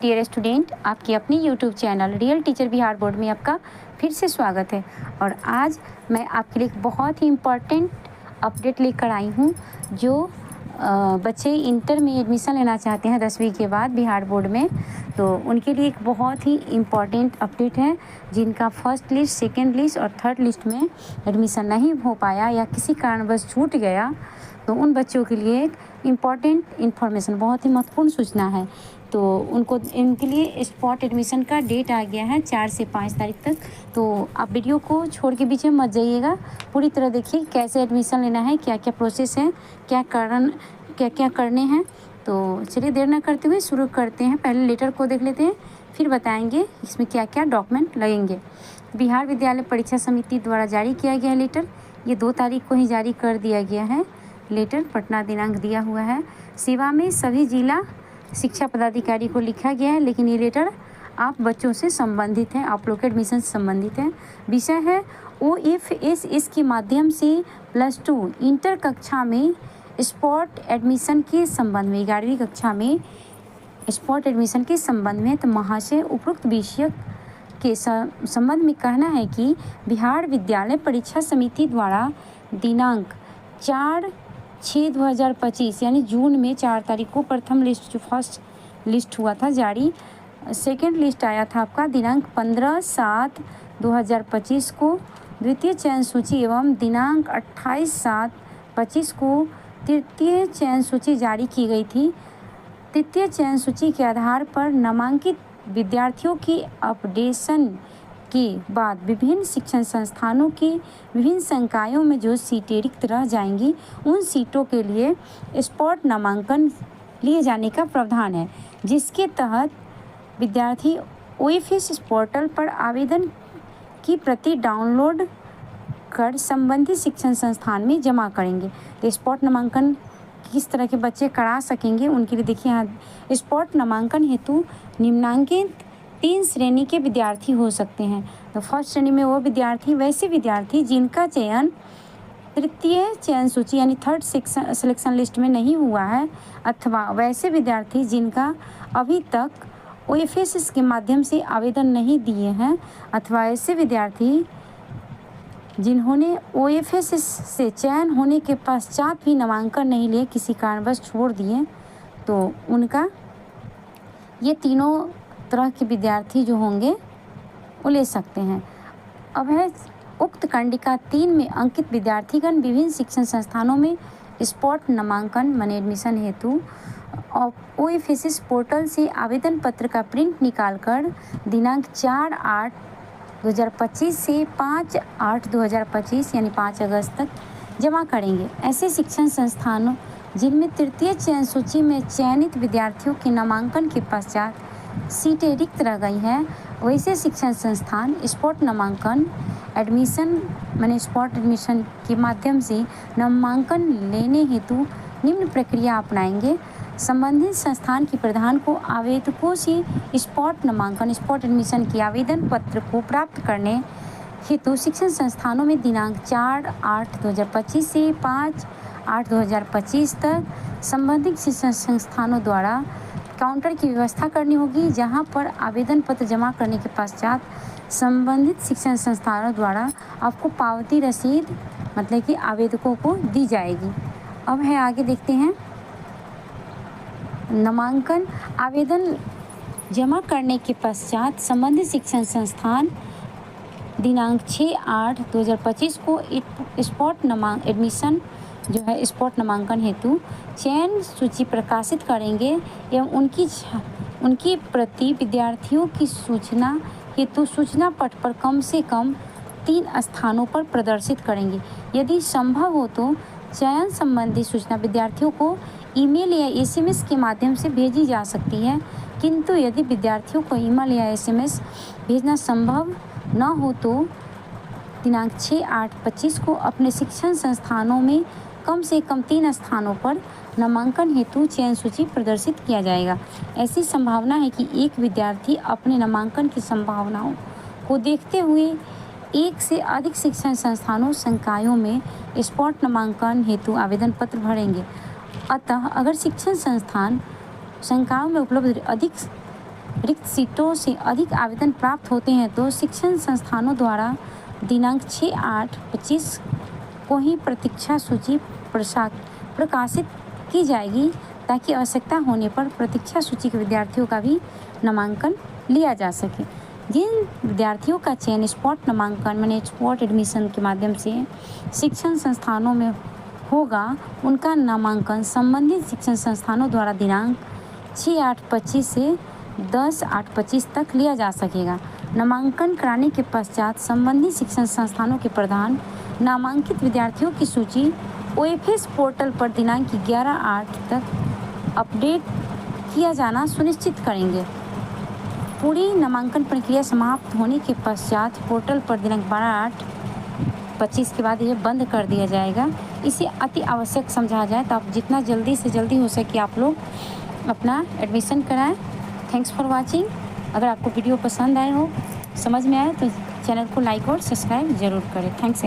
Dear student, आपकी अपनी YouTube channel real teacher Bihar board में आपका फिर से स्वागत है। और आज मैं आपके लिए एक बहुत ही इम्पॉर्टेंट अपडेट लेकर आई हूँ। जो बच्चे इंटर में एडमिशन लेना चाहते हैं 10वीं के बाद बिहार बोर्ड में, तो उनके लिए एक बहुत ही इम्पॉर्टेंट अपडेट है। जिनका फर्स्ट लिस्ट, सेकेंड लिस्ट और थर्ड लिस्ट में एडमिशन नहीं हो पाया या किसी कारणवश छूट गया, तो उन बच्चों के लिए एक इम्पॉर्टेंट इन्फॉर्मेशन, बहुत ही महत्वपूर्ण सूचना है। तो इनके लिए स्पॉट एडमिशन का डेट आ गया है 4 से 5 तारीख तक। तो आप वीडियो को छोड़ के बीच में मत जाइएगा, पूरी तरह देखिए कैसे एडमिशन लेना है, क्या क्या प्रोसेस है, क्या क्या करने हैं। तो चलिए देर ना करते हुए शुरू करते हैं। पहले लेटर को देख लेते हैं, फिर बताएंगे इसमें क्या क्या डॉक्यूमेंट लगेंगे। बिहार विद्यालय परीक्षा समिति द्वारा जारी किया गया लेटर, ये 2 तारीख को ही जारी कर दिया गया है। लेटर पटना दिनांक दिया हुआ है। सेवा में सभी जिला शिक्षा पदाधिकारी को लिखा गया है, लेकिन ये लेटर आप बच्चों से संबंधित है, आप लोग के एडमिशन से संबंधित है। विषय है OFSS के माध्यम से +2 इंटर कक्षा में स्पॉट एडमिशन के संबंध में, 11वीं कक्षा में स्पॉट एडमिशन के संबंध में। तो महाशय, उपरोक्त विषय के संबंध में कहना है कि बिहार विद्यालय परीक्षा समिति द्वारा दिनांक 4/6/2025 यानी जून में 4 तारीख को प्रथम लिस्ट, जो फर्स्ट लिस्ट हुआ था जारी, सेकेंड लिस्ट आया था आपका दिनांक 15/7/2025 को, द्वितीय चयन सूची एवं दिनांक 28/7/25 को तृतीय चयन सूची जारी की गई थी। तृतीय चयन सूची के आधार पर नामांकित विद्यार्थियों की अपडेशन के बाद विभिन्न शिक्षण संस्थानों की विभिन्न संकायों में जो सीटें रिक्त रह जाएंगी, उन सीटों के लिए स्पॉट नामांकन लिए जाने का प्रावधान है, जिसके तहत विद्यार्थी OFSS पोर्टल पर आवेदन की प्रति डाउनलोड कर संबंधित शिक्षण संस्थान में जमा करेंगे। तो स्पॉट नामांकन किस तरह के बच्चे करा सकेंगे, उनके लिए देखिए यहाँ स्पॉट नामांकन हेतु निम्नांकित 3 श्रेणी के विद्यार्थी हो सकते हैं। तो फर्स्ट श्रेणी में वो विद्यार्थी, वैसे विद्यार्थी जिनका चयन तृतीय चयन सूची यानी थर्ड सिलेक्शन लिस्ट में नहीं हुआ है, अथवा वैसे विद्यार्थी जिनका अभी तक OFSS के माध्यम से आवेदन नहीं दिए हैं, अथवा ऐसे विद्यार्थी जिन्होंने OFSS से चयन होने के पश्चात भी नामांकन नहीं लिए, किसी कारणवश छोड़ दिए, तो उनका ये तीनों तरह के विद्यार्थी जो होंगे वो ले सकते हैं। अब है उक्त कंडिका 3 में अंकित विद्यार्थीगण विभिन्न शिक्षण संस्थानों में स्पॉट नामांकन माने एडमिशन हेतु OFSS पोर्टल से आवेदन पत्र का प्रिंट निकालकर दिनांक 4/8/2025 से 5/8/2025 यानी 5 अगस्त तक जमा करेंगे। ऐसे शिक्षण संस्थानों जिनमें तृतीय चयन सूची में चयनित विद्यार्थियों के नामांकन के पश्चात सीटें रिक्त रह गई हैं, वैसे शिक्षण संस्थान स्पॉट नामांकन एडमिशन माने स्पॉट एडमिशन के माध्यम से नामांकन लेने हेतु निम्न प्रक्रिया अपनाएंगे। संबंधित संस्थान के प्रधान को आवेदकों से स्पॉट नामांकन, स्पॉट एडमिशन के आवेदन पत्र को प्राप्त करने हेतु शिक्षण संस्थानों में दिनांक 4/8/2025 से 5/8/2025 तक संबंधित शिक्षण संस्थानों द्वारा काउंटर की व्यवस्था करनी होगी, जहां पर आवेदन पत्र जमा करने के पश्चात संबंधित शिक्षण संस्थानों द्वारा आपको पावती रसीद मतलब कि आवेदकों को दी जाएगी। अब है आगे देखते हैं नामांकन आवेदन जमा करने के पश्चात संबंधित शिक्षण संस्थान दिनांक 6/8/2025 को स्पॉट एडमिशन जो है स्पॉट नामांकन हेतु चयन सूची प्रकाशित करेंगे एवं उनकी प्रति विद्यार्थियों की सूचना हेतु सूचना पट पर कम से कम 3 स्थानों पर प्रदर्शित करेंगे। यदि संभव हो तो चयन संबंधी सूचना विद्यार्थियों को ईमेल या SMS के माध्यम से भेजी जा सकती है, किंतु यदि विद्यार्थियों को ईमेल या SMS भेजना संभव न हो तो दिनांक 6/8/25 को अपने शिक्षण संस्थानों में कम से कम 3 स्थानों पर नामांकन हेतु चयन सूची प्रदर्शित किया जाएगा। ऐसी संभावना है कि एक विद्यार्थी अपने नामांकन की संभावनाओं को देखते हुए एक से अधिक शिक्षण संस्थानों संकायों में स्पॉट नामांकन हेतु आवेदन पत्र भरेंगे। अतः अगर शिक्षण संस्थान संकायों में उपलब्ध अधिक रिक्त सीटों से अधिक आवेदन प्राप्त होते हैं तो शिक्षण संस्थानों द्वारा दिनांक 6/8/25 को ही प्रतीक्षा सूची प्रकाशित की जाएगी, ताकि आवश्यकता होने पर प्रतीक्षा सूची के विद्यार्थियों का भी नामांकन लिया जा सके। जिन विद्यार्थियों का चयन स्पॉट नामांकन माने स्पॉट एडमिशन के माध्यम से शिक्षण संस्थानों में होगा, उनका नामांकन संबंधित शिक्षण संस्थानों द्वारा दिनांक 6/8/25 से 10/8/25 तक लिया जा सकेगा। नामांकन कराने के पश्चात संबंधित शिक्षण संस्थानों के प्रधान नामांकित विद्यार्थियों की सूची OFS पोर्टल पर दिनांक 11/8 तक अपडेट किया जाना सुनिश्चित करेंगे। पूरी नामांकन प्रक्रिया समाप्त होने के पश्चात पोर्टल पर दिनांक 12/8/25 के बाद यह बंद कर दिया जाएगा। इसे अति आवश्यक समझा जाए तो आप जितना जल्दी से जल्दी हो सके आप लोग अपना एडमिशन कराएं। Thanks for watching. अगर आपको वीडियो पसंद आए हो, समझ में आए तो चैनल को लाइक और सब्सक्राइब ज़रूर करें। थैंक्स।